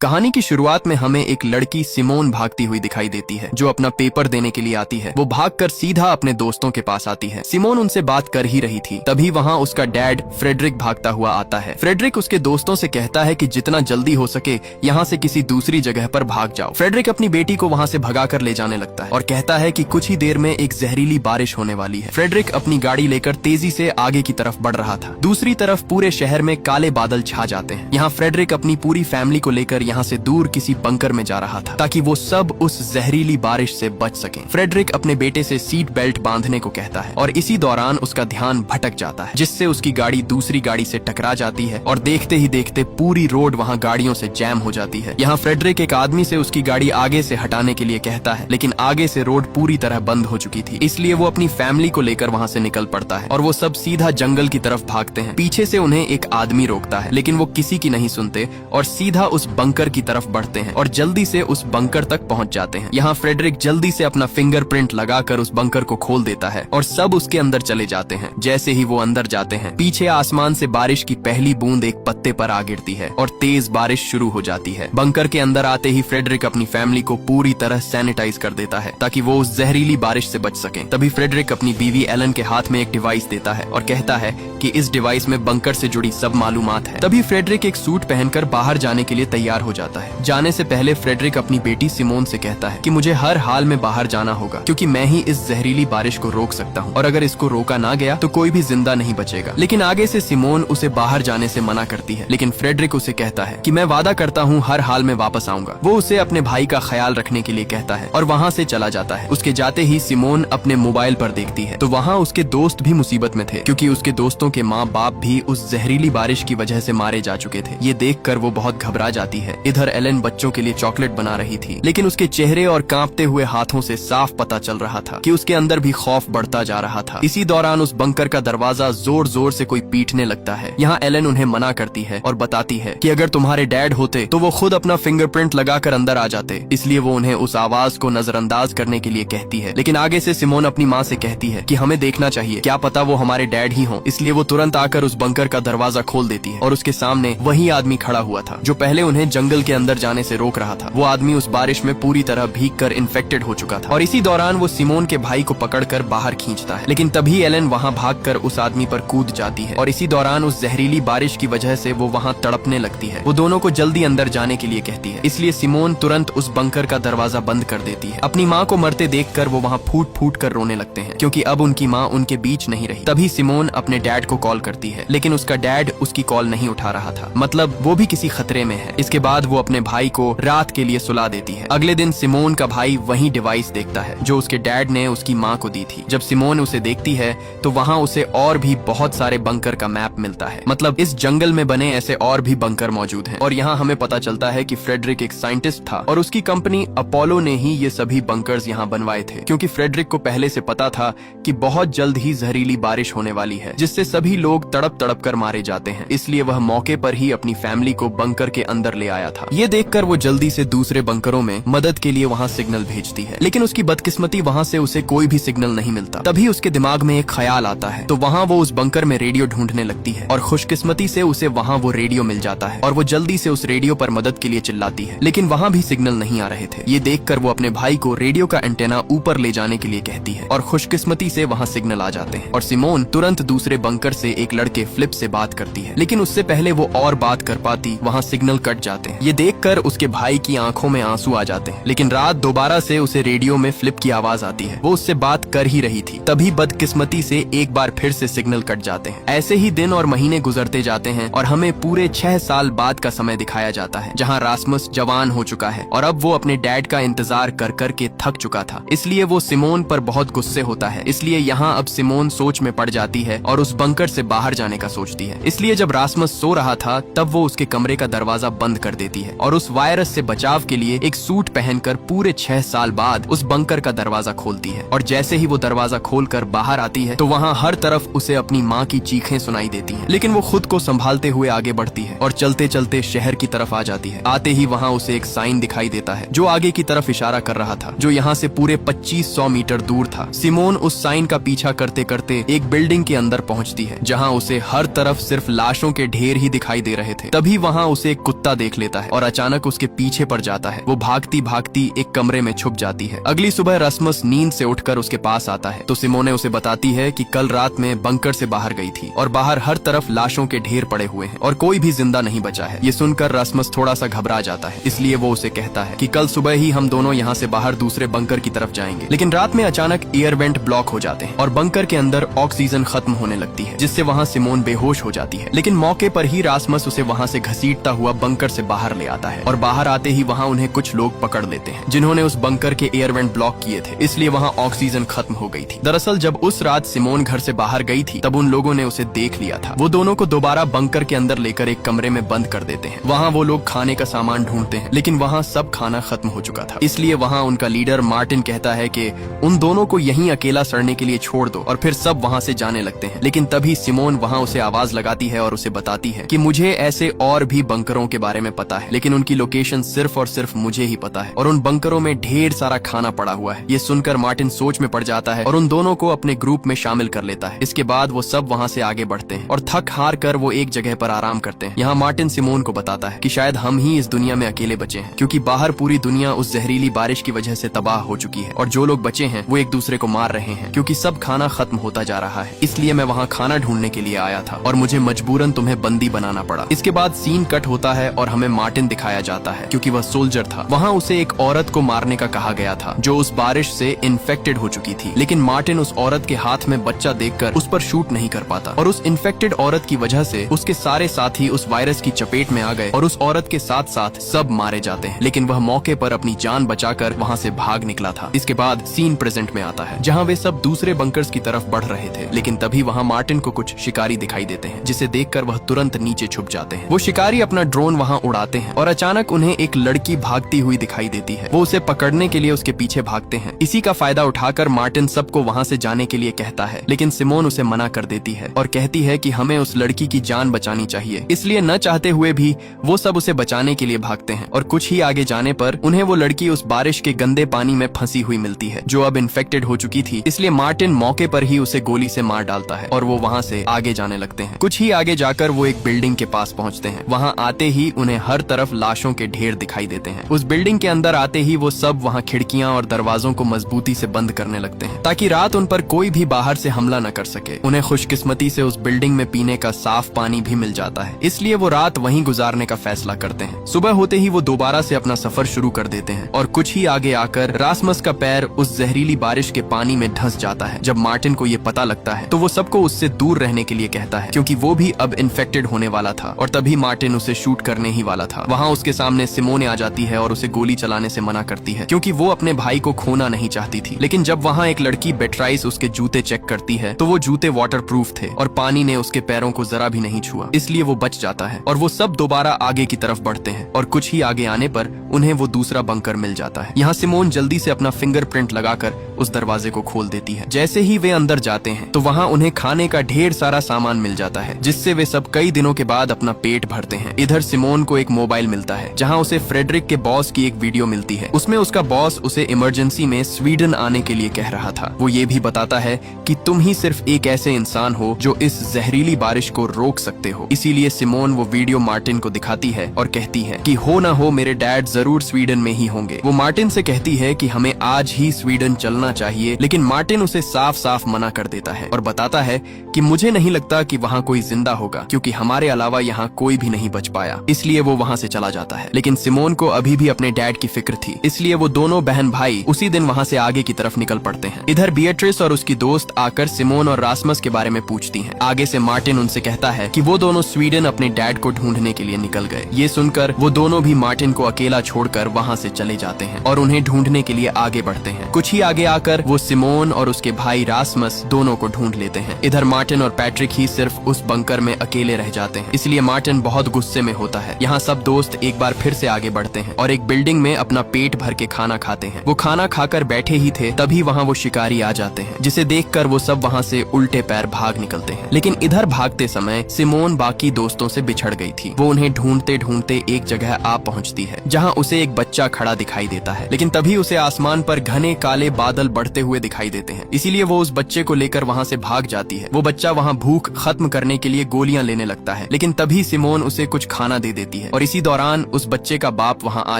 कहानी की शुरुआत में हमें एक लड़की सिमोन भागती हुई दिखाई देती है जो अपना पेपर देने के लिए आती है। वो भागकर सीधा अपने दोस्तों के पास आती है। सिमोन उनसे बात कर ही रही थी, तभी वहाँ उसका डैड फ्रेडरिक भागता हुआ आता है। फ्रेडरिक उसके दोस्तों से कहता है कि जितना जल्दी हो सके यहाँ से किसी दूसरी जगह पर भाग जाओ। फ्रेडरिक अपनी बेटी को वहाँ से भगाकर ले जाने लगता है और कहता है कि कुछ ही देर में एक जहरीली बारिश होने वाली है। फ्रेडरिक अपनी गाड़ी लेकर तेजी से आगे की तरफ बढ़ रहा था। दूसरी तरफ पूरे शहर में काले बादल छा जाते हैं। यहाँ फ्रेडरिक अपनी पूरी फैमिली को लेकर यहाँ से दूर किसी बंकर में जा रहा था ताकि वो सब उस जहरीली बारिश से बच सकें। फ्रेडरिक अपने बेटे से सीट बेल्ट बांधने को कहता है और इसी दौरान उसका ध्यान भटक जाता है, जिससे उसकी गाड़ी दूसरी गाड़ी से टकरा जाती है और देखते ही देखते पूरी रोड वहाँ गाड़ियों से जैम हो जाती है। यहाँ फ्रेडरिक एक आदमी से उसकी गाड़ी आगे से हटाने के लिए कहता है, लेकिन आगे से रोड पूरी तरह बंद हो चुकी थी, इसलिए वो अपनी फैमिली को लेकर वहाँ से निकल पड़ता है और वो सब सीधा जंगल की तरफ भागते हैं। पीछे से उन्हें एक आदमी रोकता है, लेकिन वो किसी की नहीं सुनते और सीधा उस बंकर की तरफ बढ़ते हैं और जल्दी से उस बंकर तक पहुंच जाते हैं। यहाँ फ्रेडरिक जल्दी से अपना फिंगरप्रिंट लगाकर उस बंकर को खोल देता है और सब उसके अंदर चले जाते हैं। जैसे ही वो अंदर जाते हैं, पीछे आसमान से बारिश की पहली बूंद एक पत्ते पर आ गिरती है और तेज बारिश शुरू हो जाती है। बंकर के अंदर आते ही फ्रेडरिक अपनी फैमिली को पूरी तरह सैनिटाइज कर देता है ताकि वो उस जहरीली बारिश से बच सके। तभी फ्रेडरिक अपनी बीवी एलन के हाथ में एक डिवाइस देता है और कहता है कि इस डिवाइस में बंकर से जुड़ी सब मालूमात है। तभी फ्रेडरिक एक सूट पहनकर बाहर जाने के लिए तैयार हो जाता है। जाने से पहले फ्रेडरिक अपनी बेटी सिमोन से कहता है कि मुझे हर हाल में बाहर जाना होगा क्योंकि मैं ही इस जहरीली बारिश को रोक सकता हूँ और अगर इसको रोका ना गया तो कोई भी जिंदा नहीं बचेगा। लेकिन आगे से सिमोन उसे बाहर जाने से मना करती है, लेकिन फ्रेडरिक उसे कहता है कि मैं वादा करता हूँ हर हाल में वापस आऊंगा। वो उसे अपने भाई का ख्याल रखने के लिए कहता है और वहाँ से चला जाता है। उसके जाते ही सिमोन अपने मोबाइल पर देखती है तो वहाँ उसके दोस्त भी मुसीबत में थे क्योंकि उसके दोस्तों के माँ बाप भी उस जहरीली बारिश की वजह से मारे जा चुके थे। ये देखकर वो बहुत घबरा जाती है। इधर एलन बच्चों के लिए चॉकलेट बना रही थी, लेकिन उसके चेहरे और कांपते हुए हाथों से साफ पता चल रहा था कि उसके अंदर भी खौफ बढ़ता जा रहा था। इसी दौरान उस बंकर का दरवाजा जोर जोर से कोई पीटने लगता है। यहाँ एलन उन्हें मना करती है और बताती है कि अगर तुम्हारे डैड होते तो वो खुद अपना फिंगरप्रिंट लगाकर अंदर आ जाते, इसलिए वो उन्हें उस आवाज को नजरअंदाज करने के लिए कहती है। लेकिन आगे से सिमोन अपनी माँ से कहती है कि हमें देखना चाहिए, क्या पता वो हमारे डैड ही हों। इसलिए वो तुरंत आकर उस बंकर का दरवाजा खोल देती है और उसके सामने वही आदमी खड़ा हुआ था जो पहले उन्हें जंगल के अंदर जाने से रोक रहा था। वो आदमी उस बारिश में पूरी तरह भीगकर इन्फेक्टेड हो चुका था और इसी दौरान वो सिमोन के भाई को पकड़कर बाहर खींचता है, लेकिन तभी एलन वहाँ भागकर उस आदमी पर कूद जाती है और इसी दौरान उस जहरीली बारिश की वजह से वो वहाँ तड़पने लगती है। वो दोनों को जल्दी अंदर जाने के लिए कहती है, इसलिए सिमोन तुरंत उस बंकर का दरवाजा बंद कर देती है। अपनी माँ को मरते देखकर वो वहाँ फूट फूट कर रोने लगते हैं क्योंकि अब उनकी माँ उनके बीच नहीं रही। तभी सिमोन अपने डैड को कॉल करती है, लेकिन उसका डैड उसकी कॉल नहीं उठा रहा था, मतलब वो भी किसी खतरे में है। इसके बाद वो अपने भाई को रात के लिए सुला देती है। अगले दिन सिमोन का भाई वही डिवाइस देखता है जो उसके डैड ने उसकी माँ को दी थी। जब सिमोन उसे देखती है तो वहाँ उसे और भी बहुत सारे बंकर का मैप मिलता है, मतलब इस जंगल में बने ऐसे और भी बंकर मौजूद हैं। और यहाँ हमें पता चलता है कि फ्रेडरिक एक साइंटिस्ट था और उसकी कंपनी अपोलो ने ही ये सभी बंकर्स यहाँ बनवाए थे, क्योंकि फ्रेडरिक को पहले से पता था कि बहुत जल्द ही जहरीली बारिश होने वाली है जिससे सभी लोग तड़प तड़प कर मारे जाते हैं। इसलिए वह मौके पर ही अपनी फैमिली को बंकर के अंदर ले आया था। ये देखकर वो जल्दी से दूसरे बंकरों में मदद के लिए वहाँ सिग्नल भेजती है, लेकिन उसकी बदकिस्मती वहाँ से उसे कोई भी सिग्नल नहीं मिलता। तभी उसके दिमाग में एक ख्याल आता है, तो वहाँ वो उस बंकर में रेडियो ढूंढने लगती है और खुशकिस्मती से उसे वहाँ वो रेडियो मिल जाता है और वो जल्दी से उस रेडियो पर मदद के लिए चिल्लाती है, लेकिन वहाँ भी सिग्नल नहीं आ रहे थे। ये देखकर वो अपने भाई को रेडियो का एंटेना ऊपर ले जाने के लिए कहती है और खुशकिस्मती से वहाँ सिग्नल आ जाते हैं और सिमोन तुरंत दूसरे बंकर से एक लड़के फ्लिप से बात करती है, लेकिन उससे पहले वो और बात कर पाती वहाँ सिग्नल कट जाते हैं। ये देखकर उसके भाई की आंखों में आंसू आ जाते हैं, लेकिन रात दोबारा से उसे रेडियो में फ्लिप की आवाज आती है। वो उससे बात कर ही रही थी, तभी बदकिस्मती से एक बार फिर से सिग्नल कट जाते हैं। ऐसे ही दिन और महीने गुजरते जाते हैं और हमें पूरे 6 साल बाद का समय दिखाया जाता है, जहाँ रास्मस जवान हो चुका है और अब वो अपने डैड का इंतजार कर कर के थक चुका था। इसलिए वो सिमोन पर बहुत गुस्से होता है। इसलिए यहाँ अब सिमोन सोच में पड़ जाती है और उस बंकर से बाहर जाने का सोचती है। इसलिए जब रास्मस सो रहा था तब वो उसके कमरे का दरवाजा बंद कर देती है और उस वायरस से बचाव के लिए एक सूट पहनकर पूरे 6 साल बाद उस बंकर का दरवाजा खोलती है। और जैसे ही वो दरवाजा खोलकर बाहर आती है तो वहाँ हर तरफ उसे अपनी माँ की चीखें सुनाई देती हैं, लेकिन वो खुद को संभालते हुए आगे बढ़ती है और चलते चलते शहर की तरफ आ जाती है। आते ही वहाँ उसे एक साइन दिखाई देता है जो आगे की तरफ इशारा कर रहा था, जो यहाँ से पूरे 2500 मीटर दूर था। सिमोन उस साइन का पीछा करते करते एक बिल्डिंग के अंदर पहुँचती है जहाँ उसे हर तरफ सिर्फ लाशों के ढेर ही दिखाई दे रहे थे। तभी वहाँ उसे एक कुत्ता देख लेता लेता है और अचानक उसके पीछे पड़ जाता है। वो भागती भागती एक कमरे में छुप जाती है। अगली सुबह रास्मस नींद से उठकर उसके पास आता है तो सिमोने उसे बताती है कि कल रात में बंकर से बाहर गई थी और बाहर हर तरफ लाशों के ढेर पड़े हुए हैं और कोई भी जिंदा नहीं बचा है। ये सुनकर रास्मस थोड़ा सा घबरा जाता है, इसलिए वो उसे कहता है कि कल सुबह ही हम दोनों यहाँ से बाहर दूसरे बंकर की तरफ जाएंगे। लेकिन रात में अचानक एयर वेंट ब्लॉक हो जाते हैं और बंकर के अंदर ऑक्सीजन खत्म होने लगती है, जिससे वहाँ सिमोन बेहोश हो जाती है। लेकिन मौके पर ही रास्मस उसे वहाँ से घसीटता हुआ बंकर से बाहर ले आता है और बाहर आते ही वहाँ उन्हें कुछ लोग पकड़ लेते हैं जिन्होंने उस बंकर के एयर वेंट ब्लॉक किए थे, इसलिए वहाँ ऑक्सीजन खत्म हो गई थी। दरअसल जब उस रात सिमोन घर से बाहर गई थी तब उन लोगों ने उसे देख लिया था। वो दोनों को दोबारा बंकर के अंदर लेकर एक कमरे में बंद कर देते हैं। वहाँ वो लोग खाने का सामान ढूंढते हैं, लेकिन वहाँ सब खाना खत्म हो चुका था। इसलिए वहाँ उनका लीडर मार्टिन कहता है कि उन दोनों को यहीं अकेला सड़ने के लिए छोड़ दो और फिर सब वहाँ से जाने लगते हैं। लेकिन तभी सिमोन वहाँ उसे आवाज लगाती है और उसे बताती है कि मुझे ऐसे और भी बंकरों के बारे में पता है, लेकिन उनकी लोकेशन सिर्फ और सिर्फ मुझे ही पता है और उन बंकरों में ढेर सारा खाना पड़ा हुआ है। ये सुनकर मार्टिन सोच में पड़ जाता है और उन दोनों को अपने ग्रुप में शामिल कर लेता है। इसके बाद वो सब वहाँ से आगे बढ़ते हैं और थक हार कर वो एक जगह पर आराम करते हैं। यहाँ मार्टिन सिमोन को बताता है कि शायद हम ही इस दुनिया में अकेले बचे हैं, क्योंकि बाहर पूरी दुनिया उस जहरीली बारिश की वजह से तबाह हो चुकी है और जो लोग बचे हैं वो एक दूसरे को मार रहे हैं क्योंकि सब खाना खत्म होता जा रहा है। इसलिए मैं वहाँ खाना ढूंढने के लिए आया था और मुझे मजबूरन तुम्हें बंदी बनाना पड़ा। इसके बाद सीन कट होता है और हमें मार्टिन दिखाया जाता है क्योंकि वह सोल्जर था। वहाँ उसे एक औरत को मारने का कहा गया था जो उस बारिश से इन्फेक्टेड हो चुकी थी, लेकिन मार्टिन उस औरत के हाथ में बच्चा देखकर उस पर शूट नहीं कर पाता और उस इन्फेक्टेड औरत की वजह से उसके सारे साथी उस वायरस की चपेट में आ गए और उस औरत के साथ साथ सब मारे जाते हैं। लेकिन वह मौके पर अपनी जान बचाकर वहाँ से भाग निकला था। इसके बाद सीन प्रेजेंट में आता है जहाँ वे सब दूसरे बंकर्स की तरफ बढ़ रहे थे, लेकिन तभी वहाँ मार्टिन को कुछ शिकारी दिखाई देते हैं जिसे देखकर वह तुरंत नीचे छुप जाते हैं। वो शिकारी अपना ड्रोन वहाँ उड़ाते हैं और अचानक उन्हें एक लड़की भागती हुई दिखाई देती है। वो उसे पकड़ने के लिए उसके पीछे भागते हैं। इसी का फायदा उठाकर मार्टिन सबको वहाँ से जाने के लिए कहता है, लेकिन सिमोन उसे मना कर देती है और कहती है कि हमें उस लड़की की जान बचानी चाहिए। इसलिए न चाहते हुए भी वो सब उसे बचाने के लिए भागते हैं और कुछ ही आगे जाने पर उन्हें वो लड़की उस बारिश के गंदे पानी में फंसी हुई मिलती है जो अब इन्फेक्टेड हो चुकी थी। इसलिए मार्टिन मौके पर ही उसे गोली से मार डालता है और वो वहाँ से आगे जाने लगते हैं। कुछ ही आगे जाकर वो एक बिल्डिंग के पास पहुँचते हैं। वहाँ आते ही उन्हें हर तरफ लाशों के ढेर दिखाई देते हैं। उस बिल्डिंग के अंदर आते ही वो सब वहाँ खिड़कियाँ और दरवाजों को मजबूती से बंद करने लगते हैं ताकि रात उन पर कोई भी बाहर से हमला न कर सके। उन्हें खुशकिस्मती से उस बिल्डिंग में पीने का साफ पानी भी मिल जाता है, इसलिए वो रात वहीं गुजारने का फैसला करते हैं। सुबह होते ही वो दोबारा से अपना सफर शुरू कर देते हैं और कुछ ही आगे आकर रास्मस का पैर उस जहरीली बारिश के पानी में धंस जाता है। जब मार्टिन को ये पता लगता है तो वो सबको उससे दूर रहने के लिए कहता है क्योंकि वो भी अब इन्फेक्टेड होने वाला था और तभी मार्टिन उसे शूट करने ही वाला था। वहाँ उसके सामने सिमोने आ जाती है और उसे गोली चलाने से मना करती है क्योंकि वो अपने भाई को खोना नहीं चाहती थी। लेकिन जब वहाँ एक लड़की बेट्राइस उसके जूते चेक करती है तो वो जूते वाटरप्रूफ थे और पानी ने उसके पैरों को जरा भी नहीं छुआ, इसलिए वो बच जाता है और वो सब दोबारा आगे की तरफ बढ़ते हैं और कुछ ही आगे आने पर उन्हें वो दूसरा बंकर मिल जाता है। यहाँ सिमोन जल्दी से अपना फिंगरप्रिंट लगाकर उस दरवाजे को खोल देती है। जैसे ही वे अंदर जाते हैं तो वहाँ उन्हें खाने का ढेर सारा सामान मिल जाता है जिससे वे सब कई दिनों के बाद अपना पेट भरते हैं। इधर सिमोन को एक मोबाइल मिलता है जहाँ उसे फ्रेडरिक के बॉस की एक वीडियो मिलती है। उसमें उसका बॉस उसे इमरजेंसी में स्वीडन आने के लिए कह रहा था। वो ये भी बताता है कि तुम ही सिर्फ एक ऐसे इंसान हो जो इस जहरीली बारिश को रोक सकते हो। इसीलिए सिमोन वो वीडियो मार्टिन को दिखाती है और कहती है कि हो ना हो मेरे डैड जरूर स्वीडन में ही होंगे। वो मार्टिन से कहती है कि हमें आज ही स्वीडन चलना चाहिए, लेकिन मार्टिन उसे साफ साफ मना कर देता है और बताता है कि मुझे नहीं लगता कि वहाँ कोई जिंदा होगा क्योंकि हमारे अलावा यहाँ कोई भी नहीं बच पाया। इसलिए वो वहाँ से चला जाता है। लेकिन सिमोन को अभी भी अपने डैड की फिक्र थी, इसलिए वो दोनों बहन भाई उसी दिन वहाँ से आगे की तरफ निकल पड़ते हैं। इधर बिएट्रिस और उसकी दोस्त आकर सिमोन और रास्मस के बारे में पूछती हैं। आगे से मार्टिन उनसे कहता है कि वो दोनों स्वीडन अपने डैड को ढूंढने के लिए निकल गए। ये सुनकर वो दोनों भी मार्टिन को अकेला छोड़कर वहाँ से चले जाते हैं और उन्हें ढूंढने के लिए आगे बढ़ते हैं। कुछ ही आगे आकर वो सिमोन और उसके भाई रास्मस दोनों को ढूंढ लेते हैं। इधर मार्टिन और पैट्रिक ही सिर्फ उस बंकर में अकेले रह जाते हैं, इसलिए मार्टिन बहुत गुस्से में होता है। यहाँ सब दोस्त एक बार फिर से आगे बढ़ते हैं और एक बिल्डिंग में अपना पेट भर के खाना खाते हैं। वो खाना खाकर बैठे ही थे तभी वहाँ वो शिकारी आ जाते हैं, जिसे देखकर वो सब वहाँ से उल्टे पैर भाग निकलते हैं। लेकिन इधर भागते समय सिमोन बाकी दोस्तों से बिछड़ गई थी। वो उन्हें ढूंढते ढूंढते एक जगह आ पहुँचती है जहाँ उसे एक बच्चा खड़ा दिखाई देता है। लेकिन तभी उसे आसमान पर घने काले बादल बढ़ते हुए दिखाई देते हैं, इसीलिए वो उस बच्चे को लेकर वहाँ से भाग जाती है। वो बच्चा वहाँ भूख खत्म करने के लिए गोलियां लेने लगता है, लेकिन तभी सिमोन उसे कुछ खाना दे देती है और इसी दौरान उस बच्चे का बाप वहाँ आ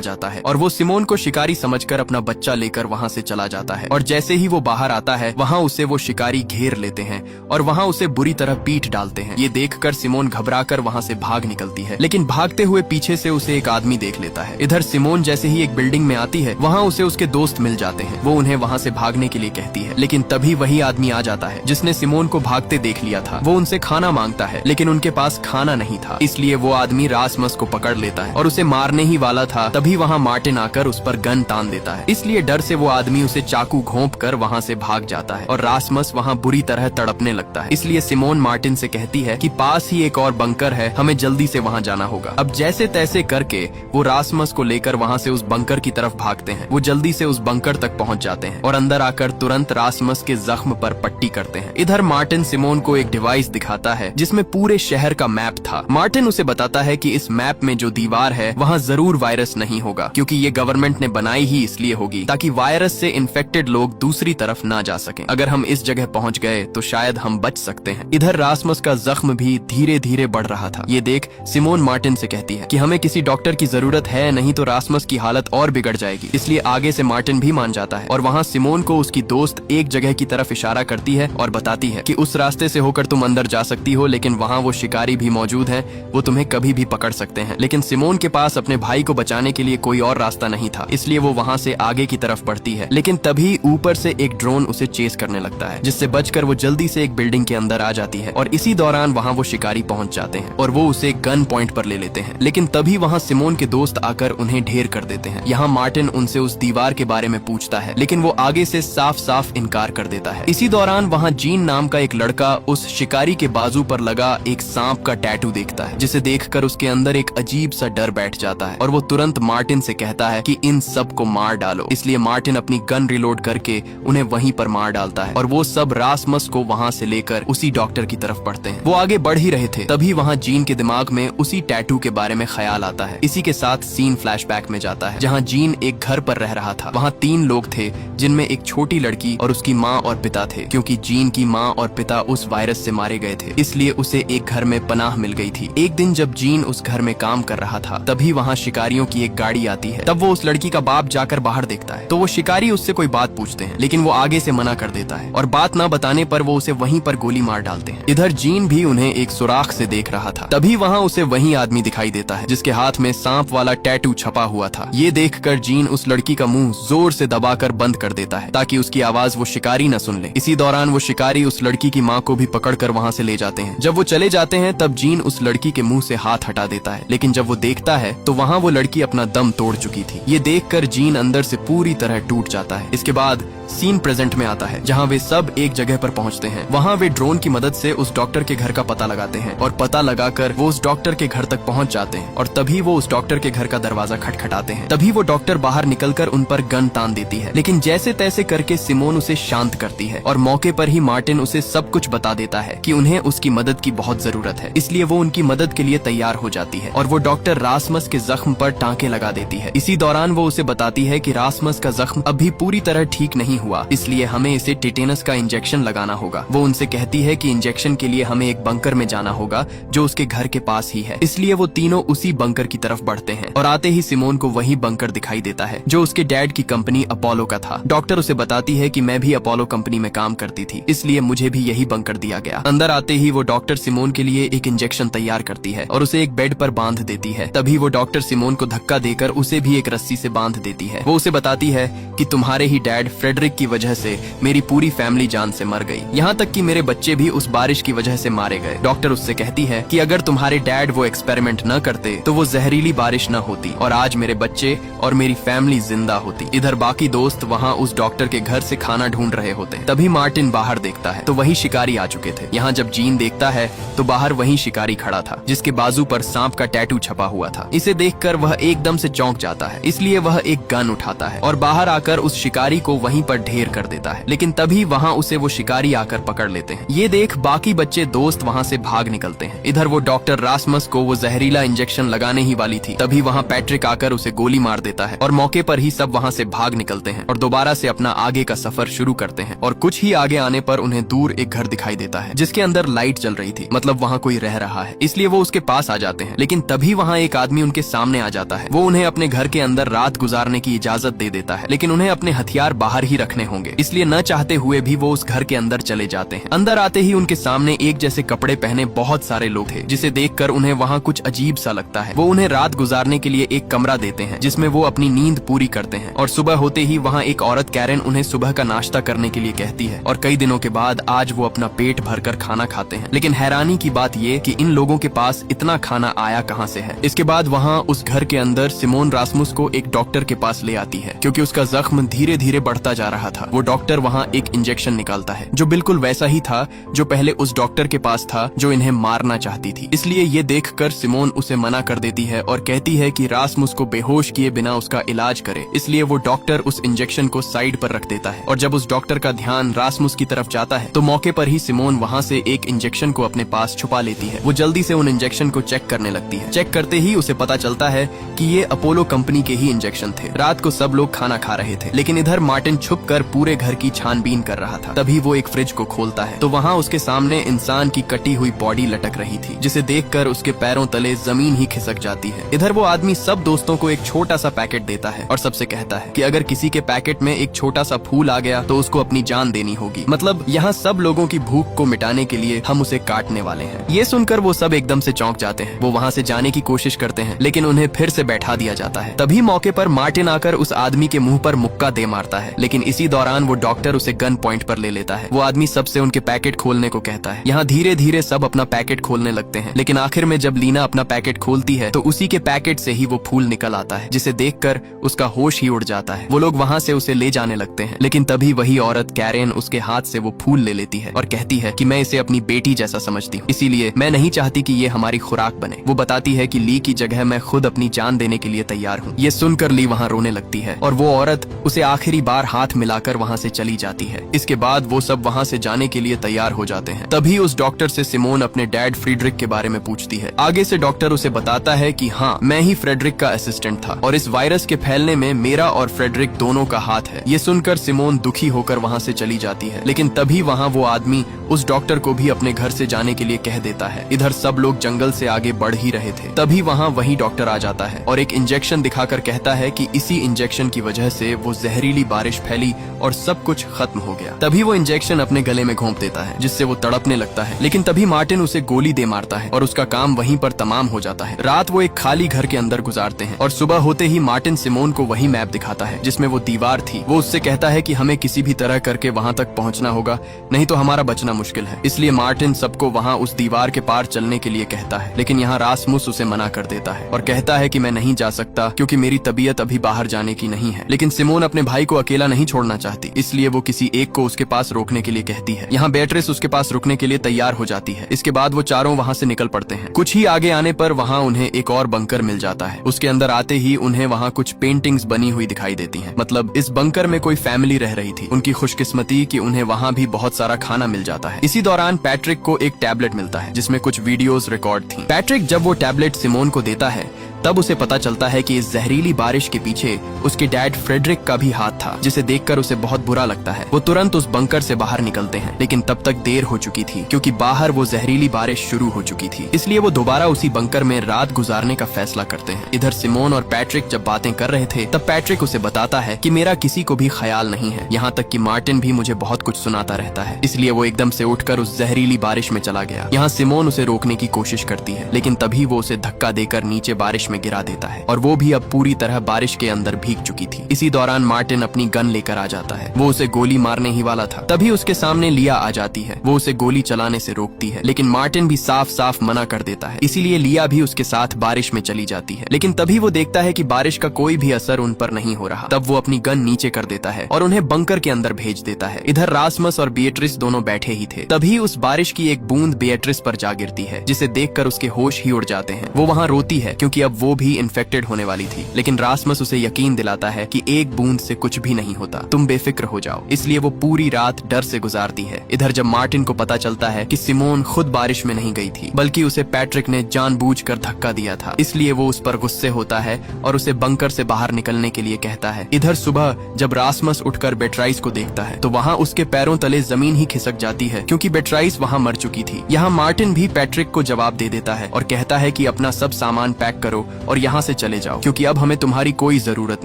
जाता है और वो सिमोन को शिकारी समझकर अपना बच्चा लेकर वहाँ से चला जाता है। और जैसे ही वो बाहर आता है वहाँ उसे वो शिकारी घेर लेते हैं और वहाँ उसे बुरी तरह पीट डालते हैं। ये देखकर सिमोन घबराकर वहाँ से भाग निकलती है, लेकिन भागते हुए पीछे से उसे एक आदमी देख लेता है। इधर सिमोन जैसे ही एक बिल्डिंग में आती है वहाँ उसे उसके दोस्त मिल जाते हैं। वो उन्हें वहाँ से भागने के लिए कहती है, लेकिन तभी वही आदमी आ जाता है जिसने सिमोन को भागते देख लिया था। वो उनसे खाना मांगता है, लेकिन उनके पास खाना नहीं था, इसलिए वो आदमी रासमस को पकड़ लेता है और उसे मारने ही वाला था। तभी वहाँ मार्टिन आकर उस पर गन तान देता है, इसलिए डर से वो आदमी उसे चाकू घोंप कर वहाँ से भाग जाता है और रासमस वहाँ बुरी तरह तड़पने लगता है। इसलिए सिमोन मार्टिन से कहती है कि पास ही एक और बंकर है, हमें जल्दी से वहाँ जाना होगा। अब जैसे तैसे करके वो रासमस को लेकर वहाँ से उस बंकर की तरफ भागते हैं। वो जल्दी से उस बंकर तक पहुँच जाते हैं और अंदर आकर तुरंत रासमस के जख्म पर पट्टी करते हैं। इधर मार्टिन सिमोन को एक डिवाइस दिखाता है जिसमें पूरे शहर का मैप था। मार्टिन उसे बताता है कि इस मैप में जो दीवार है वहाँ जरूर वायरस नहीं होगा, क्योंकि ये गवर्नमेंट ने बनाई ही इसलिए होगी ताकि वायरस से इन्फेक्टेड लोग दूसरी तरफ ना जा सकें। अगर हम इस जगह पहुँच गए तो शायद हम बच सकते हैं। इधर रासमस का जख्म भी धीरे धीरे बढ़ रहा था। ये देख सिमोन मार्टिन से कहती है कि हमें किसी डॉक्टर की जरूरत है, नहीं तो रासमस की हालत और बिगड़ जाएगी। इसलिए आगे से मार्टिन भी मान जाता है और वहाँ सिमोन को उसकी दोस्त एक जगह की तरफ इशारा करती है और बताती है कि उस रास्ते से होकर तुम अंदर जा सकती हो, लेकिन वहाँ वो शिकारी भी मौजूद हैं, वो तुम्हें कभी भी पकड़ सकते हैं। लेकिन सिमोन के पास अपने भाई को बचाने के लिए कोई और रास्ता नहीं था, इसलिए वो वहाँ से आगे की तरफ बढ़ती है। लेकिन तभी ऊपर से एक ड्रोन उसे चेस करने लगता है, जिससे बचकर वो जल्दी से एक बिल्डिंग के अंदर आ जाती है और इसी दौरान वहाँ वो शिकारी पहुंच जाते हैं और वो उसे गन पॉइंट पर ले लेते हैं। लेकिन तभी वहाँ सिमोन के दोस्त आकर उन्हें ढेर कर देते हैं। यहाँ मार्टिन उनसे उस दीवार के बारे में पूछता है, लेकिन वो आगे से साफ साफ इनकार कर देता है। इसी दौरान वहाँ जीन नाम का एक लड़का उस शिकारी के बाजू पर लगा एक सांप का टैटू देखता है, जिसे देखकर उसके अंदर एक अजीब सा डर बैठ जाता है और वो तुरंत मार्टिन से कहता है कि इन सब को मार डालो। इसलिए मार्टिन अपनी गन रिलोड करके उन्हें वहीं पर मार डालता है और वो सब रासमस को वहाँ से लेकर उसी डॉक्टर की तरफ बढ़ते हैं। वो आगे बढ़ ही रहे थे, तभी वहाँ जीन के दिमाग में उसी टैटू के बारे में ख्याल आता है। इसी के साथ सीन फ्लैशबैक में जाता है, जहाँ जीन एक घर पर रह रहा था। वहाँ 3 लोग थे, जिनमें एक छोटी लड़की और उसकी माँ और पिता थे। क्योंकि जीन की माँ और पिता उस वायरस से मारे गए थे, इसलिए उसे एक घर में पनाह मिल गई थी। एक दिन जब जीन उस घर में काम कर रहा था, तभी वहाँ शिकारियों की एक गाड़ी आती है। तब वो उस लड़की का बाप जाकर बाहर देखता है, तो वो शिकारी उससे कोई बात पूछते हैं, लेकिन वो आगे से मना कर देता है और बात न बताने पर वो उसे वहीं पर गोली मार डालते हैं। इधर जीन भी उन्हें एक सुराख से देख रहा था। तभी वहाँ उसे वही आदमी दिखाई देता है जिसके हाथ में सांप वाला टैटू छपा हुआ था। ये देखकर जीन उस लड़की का मुंह जोर से दबाकर बंद कर देता है ताकि उसकी आवाज वो शिकारी न सुन ले। इसी दौरान वो शिकारी उस लड़की की माँ को भी पकड़कर वहाँ से ले जाते हैं। जब वो चले जाते हैं तब जीन उस लड़की के मुंह से हाथ हटा देता है, लेकिन जब वो देखता है तो वहाँ वो लड़की अपना दम तोड़ चुकी थी। ये देखकर जीन अंदर से पूरी तरह टूट जाता है। इसके बाद सीन प्रेजेंट में आता है, जहाँ वे सब एक जगह पर पहुँचते हैं। वहाँ वे ड्रोन की मदद से उस डॉक्टर के घर का पता लगाते हैं और पता लगाकर वो उस डॉक्टर के घर तक पहुँच जाते हैं और तभी वो उस डॉक्टर के घर का दरवाजा खटखटाते हैं। तभी वो डॉक्टर बाहर निकलकर उन पर गन तान देती है, लेकिन जैसे तैसे करके सिमोन उसे शांत करती है और मौके पर ही मार्टिन उसे सब कुछ बता देता है कि उन्हें उसकी मदद की बहुत जरूरत है। इसलिए वो उनकी मदद के लिए तैयार हो जाती है और वो डॉक्टर रासमस के जख्म पर टांके लगा देती है। इसी दौरान वो उसे बताती है कि रासमस का जख्म अभी पूरी तरह ठीक नहीं हुआ, इसलिए हमें इसे टेटेनस का इंजेक्शन लगाना होगा। वो उनसे कहती है कि इंजेक्शन के लिए हमें एक बंकर में जाना होगा जो उसके घर के पास ही है। इसलिए वो तीनों उसी बंकर की तरफ बढ़ते हैं और आते ही सिमोन को वही बंकर दिखाई देता है जो उसके डैड की कंपनी अपोलो का था। डॉक्टर उसे बताती है कि मैं भी अपोलो कंपनी में काम करती थी, इसलिए मुझे भी यही बंकर दिया गया। अंदर आते ही वो डॉक्टर सिमोन के लिए एक इंजेक्शन तैयार करती है और उसे एक बेड पर बांध देती है। तभी वो डॉक्टर सिमोन को धक्का देकर उसे भी एक रस्सी से बांध देती है। वो उसे बताती है कि तुम्हारे ही डैड फ्रेडरिक की वजह से मेरी पूरी फैमिली जान से मर गई, यहाँ तक कि मेरे बच्चे भी उस बारिश की वजह से मारे गए। डॉक्टर उससे कहती है कि अगर तुम्हारे डैड वो एक्सपेरिमेंट न करते तो वो जहरीली बारिश न होती और आज मेरे बच्चे और मेरी फैमिली जिंदा होती। इधर बाकी दोस्त वहाँ उस डॉक्टर के घर से खाना ढूंढ रहे होते। तभी मार्टिन बाहर देखता है तो वही शिकारी आ चुके थे। यहाँ जब जीन देखता है तो बाहर वही शिकारी खड़ा था जिसके बाजू पर सांप का टैटू छपा हुआ था। इसे देखकर वह एकदम से चौंक जाता है, इसलिए वह एक गन उठाता है और बाहर आकर उस शिकारी को वहीं पर ढेर कर देता है। लेकिन तभी वहाँ उसे वो शिकारी आकर पकड़ लेते हैं। ये देख बाकी बच्चे दोस्त वहाँ से भाग निकलते हैं। इधर वो डॉक्टर रासमस को वो जहरीला इंजेक्शन लगाने ही वाली थी, तभी वहाँ पैट्रिक आकर उसे गोली मार देता है और मौके पर ही सब वहाँ से भाग निकलते हैं और दोबारा से अपना आगे का सफर शुरू करते हैं। और कुछ ही आगे आने पर उन्हें दूर एक घर दिखाई देता है जिसके अंदर लाइट जल रही थी, मतलब वहाँ कोई रह रहा है, इसलिए वो उसके पास आ जाते हैं। लेकिन तभी तभी वहाँ एक आदमी उनके सामने आ जाता है। वो उन्हें अपने घर के अंदर रात गुजारने की इजाजत दे देता है, लेकिन उन्हें अपने हथियार बाहर ही रखने होंगे, इसलिए न चाहते हुए भी वो उस घर के अंदर चले जाते हैं। अंदर आते ही उनके सामने एक जैसे कपड़े पहने बहुत सारे लोग थे, जिसे देखकर उन्हें वहाँ कुछ अजीब सा लगता है। वो उन्हें रात गुजारने के लिए एक कमरा देते हैं, जिसमें वो अपनी नींद पूरी करते हैं। और सुबह होते ही वहाँ एक औरत कैरेन उन्हें सुबह का नाश्ता करने के लिए कहती है, और कई दिनों के बाद आज वो अपना पेट भरकर खाना खाते हैं। लेकिन हैरानी की बात ये कि इन लोगों के पास इतना खाना आया कहाँ से है। इसके बाद वहाँ उस घर के अंदर सिमोन रासमुस को एक डॉक्टर के पास ले आती है, क्योंकि उसका जख्म धीरे धीरे बढ़ता जा रहा था। वो डॉक्टर वहाँ एक इंजेक्शन निकालता है, जो बिल्कुल वैसा ही था जो पहले उस डॉक्टर के पास था जो इन्हें मारना चाहती थी। इसलिए ये देखकर सिमोन उसे मना कर देती है और कहती है कि रासमुस को बेहोश किए बिना उसका इलाज करे। इसलिए वो डॉक्टर उस इंजेक्शन को साइड पर रख देता है, और जब उस डॉक्टर का ध्यान रासमुस की तरफ जाता है तो मौके पर ही सिमोन वहाँ से एक इंजेक्शन को अपने पास छुपा लेती है। वो जल्दी से उन इंजेक्शन को चेक करने लगती है। चेक करते ही उसे पता चलता है कि ये अपोलो कंपनी के ही इंजेक्शन थे। रात को सब लोग खाना खा रहे थे, लेकिन इधर मार्टिन छुपकर पूरे घर की छानबीन कर रहा था। तभी वो एक फ्रिज को खोलता है तो वहाँ उसके सामने इंसान की कटी हुई बॉडी लटक रही थी, जिसे देखकर उसके पैरों तले जमीन ही खिसक जाती है। इधर वो आदमी सब दोस्तों को एक छोटा सा पैकेट देता है और सबसे कहता है कि अगर किसी के पैकेट में एक छोटा सा फूल आ गया तो उसको अपनी जान देनी होगी। मतलब यहाँ सब लोगों की भूख को मिटाने के लिए हम उसे काटने वाले हैं। ये सुनकर वो सब एकदम से चौंक जाते हैं। वो वहाँ से जाने की कोशिश करते हैं, लेकिन उन्हें फिर से बैठा दिया जाता है। तभी मौके पर मार्टिन आकर उस आदमी के मुंह पर मुक्का दे मारता है, लेकिन इसी दौरान वो डॉक्टर उसे गन पॉइंट पर ले लेता है। वो आदमी सबसे उनके पैकेट खोलने को कहता है। यहाँ धीरे धीरे सब अपना पैकेट खोलने लगते हैं, लेकिन आखिर में जब लीना अपना पैकेट खोलती है तो उसी के पैकेट से ही वो फूल निकल आता है, जिसे देखकर उसका होश ही उड़ जाता है। वो लोग वहाँ से उसे ले जाने लगते हैं, लेकिन तभी वही औरत कैरेन उसके हाथ से वो फूल ले लेती है और कहती है कि मैं इसे अपनी बेटी जैसा समझती हूँ, इसीलिए मैं नहीं चाहती कि ये हमारी खुराक बने। वो बताती है कि ली की जगह मैं खुद अपनी जान देने के लिए तैयार हूँ। ये सुनकर ली वहाँ रोने लगती है और वो औरत उसे आखिरी बार हाथ मिलाकर वहाँ से चली जाती है। इसके बाद वो सब वहाँ से जाने के लिए तैयार हो जाते हैं। तभी उस डॉक्टर से सिमोन अपने डैड फ्रेडरिक के बारे में पूछती है। आगे से डॉक्टर उसे बताता है कि हाँ, मैं ही फ्रेडरिक का असिस्टेंट था और इस वायरस के फैलने में मेरा और फ्रेडरिक दोनों का हाथ है। ये सुनकर सिमोन दुखी होकर वहाँ से चली जाती है, लेकिन तभी वहाँ वो आदमी उस डॉक्टर को भी अपने घर से जाने के लिए कह देता है। इधर सब लोग जंगल से आगे बढ़ ही रहे थे। तभी वहाँ वही डॉक्टर आ जाता है और एक इंजेक्शन दिखाकर कहता है कि इसी इंजेक्शन की वजह से वो जहरीली बारिश फैली और सब कुछ खत्म हो गया। तभी वो इंजेक्शन अपने गले में घोंप देता है, जिससे वो तड़पने लगता है, लेकिन तभी मार्टिन उसे गोली दे मारता है और उसका काम वहीं पर तमाम हो जाता है। रात वो एक खाली घर के अंदर गुजारते हैं और सुबह होते ही मार्टिन सिमोन को वही मैप दिखाता है जिसमें वो दीवार थी। वो उससे कहता है कि हमें किसी भी तरह करके वहाँ तक पहुँचना होगा, नहीं तो हमारा बचना मुश्किल है। इसलिए मार्टिन सबको वहाँ उस दीवार के पार चलने के लिए कहता है, लेकिन यहाँ रासमुस उसे मना कर देता है और कहता है कि मैं नहीं जा सकता क्योंकि मेरी तबीयत अभी बाहर जाने की नहीं है। लेकिन सिमोन अपने भाई को अकेला नहीं छोड़ना चाहती, इसलिए वो किसी एक को उसके पास रोकने के लिए कहती है। यहाँ बेट्रिस उसके पास रुकने के लिए तैयार हो जाती है। इसके बाद वो चारों वहाँ से निकल पड़ते हैं। कुछ ही आगे आने पर वहाँ उन्हें एक और बंकर मिल जाता है। उसके अंदर आते ही उन्हें वहाँ कुछ पेंटिंग्स बनी हुई दिखाई देती हैं। मतलब इस बंकर में कोई फैमिली रह रही थी। उनकी खुशकिस्मती कि उन्हें वहाँ भी बहुत सारा खाना मिल जाता है। इसी दौरान पैट्रिक को एक टैबलेट मिलता है जिसमें कुछ वीडियोस रिकॉर्ड थी। पैट्रिक जब वो टैबलेट सिमोन को देता है तब उसे पता चलता है कि इस जहरीली बारिश के पीछे उसके डैड फ्रेडरिक का भी हाथ था, जिसे देखकर उसे बहुत बुरा लगता है। वो तुरंत उस बंकर से बाहर निकलते हैं, लेकिन तब तक देर हो चुकी थी क्योंकि बाहर वो जहरीली बारिश शुरू हो चुकी थी। इसलिए वो दोबारा उसी बंकर में रात गुजारने का फैसला करते हैं। इधर सिमोन और पैट्रिक जब बातें कर रहे थे तब पैट्रिक उसे बताता है कि मेरा किसी को भी ख्याल नहीं है, यहाँ तक कि मार्टिन भी मुझे बहुत कुछ सुनाता रहता है। इसलिए वो एकदम से उठकर उस जहरीली बारिश में चला गया। यहाँ सिमोन उसे रोकने की कोशिश करती है, लेकिन तभी वो उसे धक्का देकर नीचे बारिश में गिरा देता है और वो भी अब पूरी तरह बारिश के अंदर भीग चुकी थी। इसी दौरान मार्टिन अपनी गन लेकर आ जाता है। वो उसे गोली मारने ही वाला था, तभी उसके सामने लिया आ जाती है। वो उसे गोली चलाने से रोकती है, लेकिन मार्टिन भी साफ साफ मना कर देता है। इसीलिए लिया भी उसके साथ बारिश में चली जाती है, लेकिन तभी वो देखता है कि बारिश का कोई भी असर उन पर नहीं हो रहा। तब वो अपनी गन नीचे कर देता है और उन्हें बंकर के अंदर भेज देता है। इधर रासमस और बिएट्रिस दोनों बैठे ही थे। तभी उस बारिश की एक बूंद बिएट्रिस पर जा गिरती है, जिसे देखकर उसके होश ही उड़ जाते हैं। वो वहाँ रोती है क्योंकि अब वो भी इन्फेक्टेड होने वाली थी। लेकिन रासमस उसे यकीन दिलाता है कि एक बूंद से कुछ भी नहीं होता, तुम बेफिक्र हो जाओ। इसलिए वो पूरी रात डर से गुजारती है। इधर जब मार्टिन को पता चलता है कि सिमोन खुद बारिश में नहीं गई थी, बल्कि उसे पैट्रिक ने जानबूझकर धक्का दिया था, इसलिए वो उस पर गुस्से होता है और उसे बंकर से बाहर निकलने के लिए कहता है। इधर सुबह जब रासमस उठकर बेट्राइस को देखता है तो वहाँ उसके पैरों तले जमीन ही खिसक जाती है, क्योंकि बेट्राइस वहाँ मर चुकी थी। यहाँ मार्टिन भी पैट्रिक को जवाब दे देता है और कहता है कि अपना सब सामान पैक करो और यहाँ से चले जाओ, क्योंकि अब हमें तुम्हारी कोई जरूरत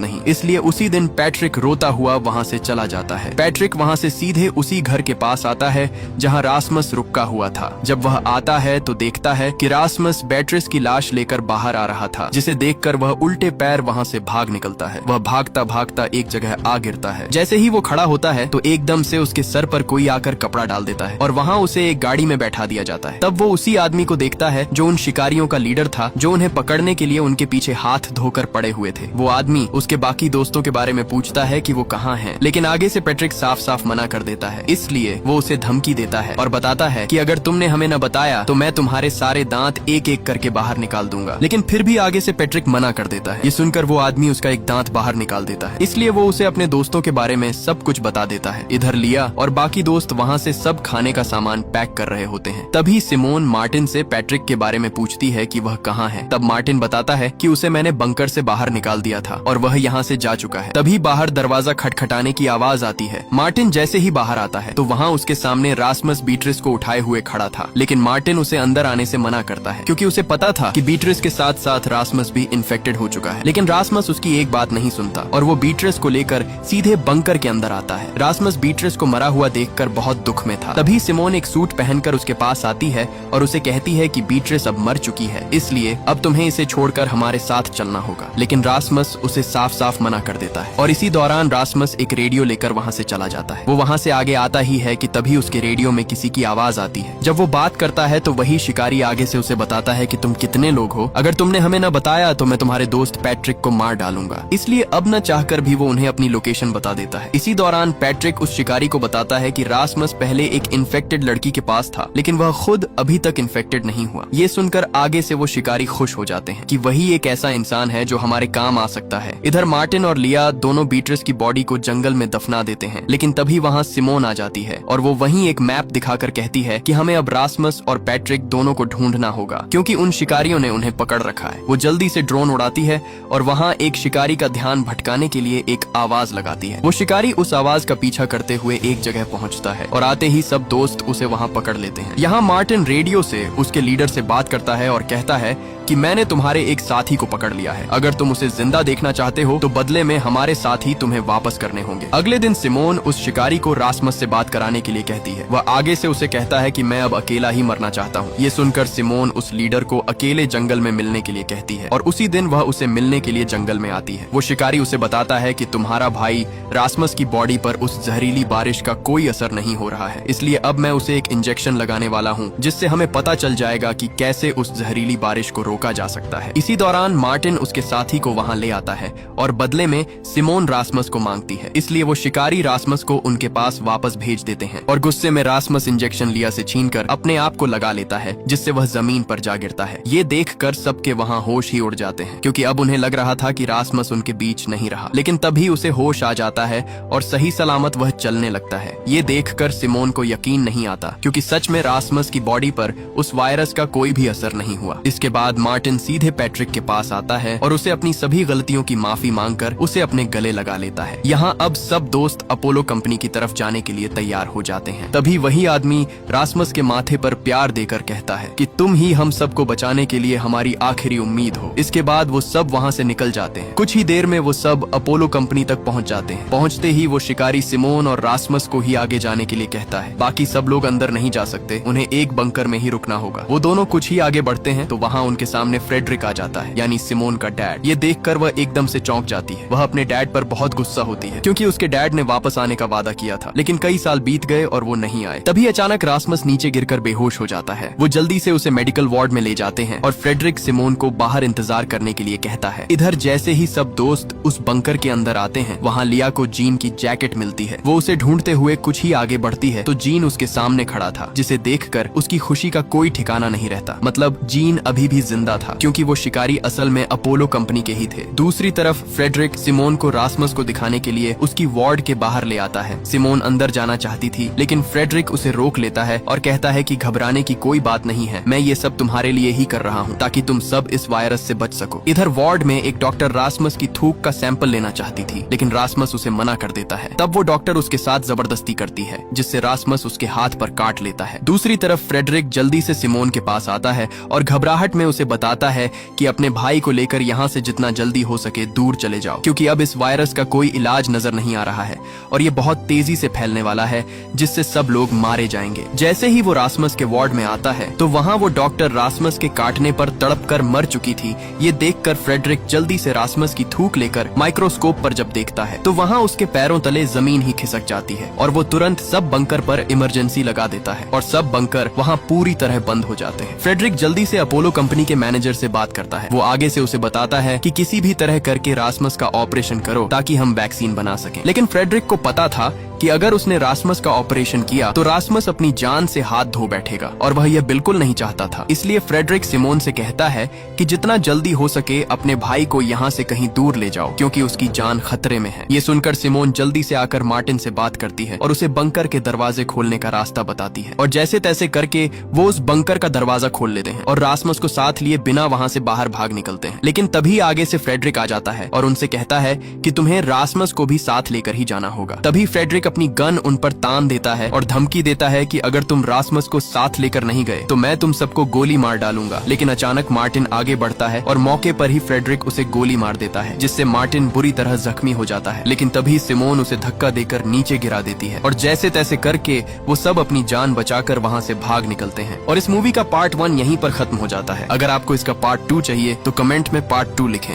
नहीं। इसलिए उसी दिन पैट्रिक रोता हुआ वहाँ से चला जाता है। पैट्रिक वहाँ से सीधे उसी घर के पास आता है जहाँ रासमस रुका हुआ था। जब वह आता है तो देखता है कि रासमस बेट्रिस की लाश लेकर बाहर आ रहा था, जिसे देखकर वह उल्टे पैर वहाँ से भाग निकलता है। वह भागता भागता एक जगह आ गिरता है। जैसे ही वो खड़ा होता है तो एकदम से उसके सर पर कोई आकर कपड़ा डाल देता है और वहाँ उसे एक गाड़ी में बैठा दिया जाता है। तब वो उसी आदमी को देखता है जो उन शिकारियों का लीडर था, जो उन्हें पकड़ने के लिए उनके पीछे हाथ धोकर पड़े हुए थे। वो आदमी उसके बाकी दोस्तों के बारे में पूछता है कि वो कहाँ हैं, लेकिन आगे से पैट्रिक साफ साफ मना कर देता है। इसलिए वो उसे धमकी देता है और बताता है कि अगर तुमने हमें न बताया तो मैं तुम्हारे सारे दांत एक एक करके बाहर निकाल दूंगा। लेकिन फिर भी आगे से पैट्रिक मना कर देता है। ये सुनकर वो आदमी उसका एक दांत बाहर निकाल देता है। इसलिए वो उसे अपने दोस्तों के बारे में सब कुछ बता देता है। इधर लिया और बाकी दोस्त वहाँ से सब खाने का सामान पैक कर रहे होते हैं। तभी सिमोन मार्टिन से पैट्रिक के बारे में पूछती है कि वह कहाँ है। तब मार्टिन बताता है कि उसे मैंने बंकर से बाहर निकाल दिया था और वह यहाँ से जा चुका है। तभी बाहर दरवाजा खटखटाने की आवाज आती है। मार्टिन जैसे ही बाहर आता है तो वहाँ उसके सामने रासमस बीट्रिस को उठाए हुए खड़ा था, लेकिन मार्टिन उसे अंदर आने से मना करता है, क्योंकि उसे पता था कि बीट्रिस के साथ साथ रासमस भी इन्फेक्टेड हो चुका है। लेकिन रासमस उसकी एक बात नहीं सुनता और वो बीट्रिस को लेकर सीधे बंकर के अंदर आता है। रासमस बीट्रिस को मरा हुआ देखकर बहुत दुख में था। तभी सिमोन एक सूट पहनकर उसके पास आती है और उसे कहती है कि बीट्रिस अब मर चुकी है, इसलिए अब तुम्हें इसे छोड़कर हमारे साथ चलना होगा। लेकिन रासमस उसे साफ साफ मना कर देता है और इसी दौरान रासमस एक रेडियो लेकर वहाँ से चला जाता है। वो वहाँ से आगे आता ही है कि तभी उसके रेडियो में किसी की आवाज आती है। जब वो बात करता है तो वही शिकारी आगे से उसे बताता है कि तुम कितने लोग हो, अगर तुमने हमें न बताया तो मैं तुम्हारे दोस्त पैट्रिक को मार डालूंगा। इसलिए अब न चाहकर भी वो उन्हें अपनी लोकेशन बता देता है। इसी दौरान पैट्रिक उस शिकारी को बताता है कि रासमस पहले एक इन्फेक्टेड लड़की के पास था, लेकिन वह खुद अभी तक इन्फेक्टेड नहीं हुआ। ये सुनकर आगे से वो शिकारी खुश हो जाते हैं कि वही एक ऐसा इंसान है जो हमारे काम आ सकता है। इधर मार्टिन और लिया दोनों बीट्रिस की बॉडी को जंगल में दफना देते हैं, लेकिन तभी वहाँ सिमोन आ जाती है और वो वहीं एक मैप दिखाकर कहती है कि हमें अब रासमस और पैट्रिक दोनों को ढूंढना होगा, क्योंकि उन शिकारियों ने उन्हें पकड़ रखा है। वो जल्दी से ड्रोन उड़ाती है और वहाँ एक शिकारी का ध्यान भटकाने के लिए एक आवाज लगाती है। वो शिकारी उस आवाज का पीछा करते हुए एक जगह पहुँचता है और आते ही सब दोस्त उसे वहाँ पकड़ लेते हैं। यहाँ मार्टिन रेडियो से उसके लीडर से बात करता है और कहता है कि मैंने तुम्हारे एक साथी को पकड़ लिया है, अगर तुम उसे जिंदा देखना चाहते हो तो बदले में हमारे साथी तुम्हें वापस करने होंगे। अगले दिन सिमोन उस शिकारी को रासमस से बात कराने के लिए कहती है। वह आगे से उसे कहता है कि मैं अब अकेला ही मरना चाहता हूँ। ये सुनकर सिमोन उस लीडर को अकेले जंगल में मिलने के लिए कहती है और उसी दिन वह उसे मिलने के लिए जंगल में आती है। वो शिकारी उसे बताता है कि तुम्हारा भाई रासमस की बॉडी पर उस जहरीली बारिश का कोई असर नहीं हो रहा है, इसलिए अब मैं उसे एक इंजेक्शन लगाने वाला हूँ, जिससे हमें पता चल जाएगा कि कैसे उस जहरीली बारिश को रोका जा सकता है। इसी दौरान मार्टिन उसके साथी को वहाँ ले आता है और बदले में सिमोन रासमस को मांगती है, इसलिए वो शिकारी रासमस को उनके पास वापस भेज देते हैं और गुस्से में रासमस इंजेक्शन लिया से छीनकर अपने आप को लगा लेता है, जिससे वह जमीन पर जा गिरता है। ये देखकर सबके वहाँ होश ही उड़ जाते हैं, क्योंकि अब उन्हें लग रहा था कि रासमस उनके बीच नहीं रहा। लेकिन तभी उसे होश आ जाता है और सही सलामत वह चलने लगता है। ये देखकर सिमोन को यकीन नहीं आता, क्योंकि सच में रासमस की बॉडी पर उस वायरस का कोई भी असर नहीं हुआ। इसके बाद मार्टिन सीधे पैट्रिक के पास आता है और उसे अपनी सभी गलतियों की माफी मांगकर उसे अपने गले लगा लेता है। यहाँ अब सब दोस्त अपोलो कंपनी की तरफ जाने के लिए तैयार हो जाते हैं। तभी वही आदमी रासमस के माथे पर प्यार देकर कहता है कि तुम ही हम सबको बचाने के लिए हमारी आखिरी उम्मीद हो। इसके बाद वो सब वहाँ से निकल जाते हैं। कुछ ही देर में वो सब अपोलो कंपनी तक पहुँच जाते हैं। पहुँचते ही वो शिकारी सिमोन और रासमस को ही आगे जाने के लिए कहता है। बाकी सब लोग अंदर नहीं जा सकते, उन्हें एक बंकर में ही रुकना होगा। वो दोनों कुछ ही आगे बढ़ते हैं तो वहाँ उनके सामने फ्रेडरिक आ जाता है, यानी सिमोन का डैड। ये देखकर वह एकदम से चौंक जाती है। वह अपने डैड पर बहुत गुस्सा होती है, क्योंकि उसके डैड ने वापस आने का वादा किया था, लेकिन कई साल बीत गए और वो नहीं आए। तभी अचानक रासमस नीचे गिरकर बेहोश हो जाता है। वो जल्दी से उसे मेडिकल वार्ड में ले जाते हैं और फ्रेडरिक सिमोन को बाहर इंतजार करने के लिए कहता है। इधर जैसे ही सब दोस्त उस बंकर के अंदर आते हैं, वहाँ लिया को जीन की जैकेट मिलती है। वो उसे ढूंढते हुए कुछ ही आगे बढ़ती है तो जीन उसके सामने खड़ा था, जिसे देखकर उसकी खुशी का कोई ठिकाना नहीं रहता। मतलब जीन अभी भी जिंदा बंदा था, क्योंकि वो शिकारी असल में अपोलो कंपनी के ही थे। दूसरी तरफ फ्रेडरिक सिमोन को रासमस को दिखाने के लिए उसकी वार्ड के बाहर ले आता है। सिमोन अंदर जाना चाहती थी, लेकिन फ्रेडरिक उसे रोक लेता है और कहता है कि घबराने की कोई बात नहीं है, मैं ये सब तुम्हारे लिए ही कर रहा हूँ ताकि तुम सब इस वायरस से बच सको। इधर वार्ड में एक डॉक्टर रासमस की थूक का सैंपल लेना चाहती थी, लेकिन रासमस उसे मना कर देता है। तब वो डॉक्टर उसके साथ जबरदस्ती करती है, जिससे रासमस उसके हाथ पर काट लेता है। दूसरी तरफ फ्रेडरिक जल्दी से सिमोन के पास आता है और घबराहट में उसे बताता है कि अपने भाई को लेकर यहाँ से जितना जल्दी हो सके दूर चले जाओ, क्योंकि अब इस वायरस का कोई इलाज नजर नहीं आ रहा है और ये बहुत तेजी से फैलने वाला है, जिससे सब लोग मारे जाएंगे। जैसे ही वो रासमस के वार्ड में आता है तो वहाँ वो डॉक्टर रासमस के काटने पर तड़प कर मर चुकी थी। ये देखकर फ्रेडरिक जल्दी से रासमस की थूक लेकर माइक्रोस्कोप पर जब देखता है तो वहाँ उसके पैरों तले जमीन ही खिसक जाती है और वो तुरंत सब बंकर पर इमरजेंसी लगा देता है और सब बंकर वहाँ पूरी तरह बंद हो जाते हैं। फ्रेडरिक जल्दी से अपोलो कंपनी के मैनेजर से बात करता है। वो आगे से उसे बताता है कि किसी भी तरह करके रासमस का ऑपरेशन करो ताकि हम वैक्सीन बना सकें। लेकिन फ्रेडरिक को पता था कि अगर उसने रासमस का ऑपरेशन किया तो रासमस अपनी जान से हाथ धो बैठेगा और वह यह बिल्कुल नहीं चाहता था। इसलिए फ्रेडरिक सिमोन से कहता है कि जितना जल्दी हो सके अपने भाई को यहाँ से कहीं दूर ले जाओ, क्योंकि उसकी जान खतरे में है। ये सुनकर सिमोन जल्दी से आकर मार्टिन से बात करती है और उसे बंकर के दरवाजे खोलने का रास्ता बताती है और जैसे तैसे करके वो उस बंकर का दरवाजा खोल लेते हैं और रासमस को साथ लिए बिना वहाँ से बाहर भाग निकलते हैं। लेकिन तभी आगे से फ्रेडरिक आ जाता है और उनसे कहता है कि तुम्हें रासमस को भी साथ लेकर ही जाना होगा। तभी फ्रेडरिक अपनी गन उन पर तान देता है और धमकी देता है कि अगर तुम रासमस को साथ लेकर नहीं गए तो मैं तुम सबको गोली मार डालूंगा। लेकिन अचानक मार्टिन आगे बढ़ता है और मौके पर ही फ्रेडरिक उसे गोली मार देता है, जिससे मार्टिन बुरी तरह जख्मी हो जाता है। लेकिन तभी सिमोन उसे धक्का देकर नीचे गिरा देती है और जैसे तैसे करके वो सब अपनी जान बचाकर वहाँ से भाग निकलते हैं। और इस मूवी का पार्ट 1 यहीं पर खत्म हो जाता है। अगर आपको इसका पार्ट 2 चाहिए तो कमेंट में पार्ट 2 लिखें।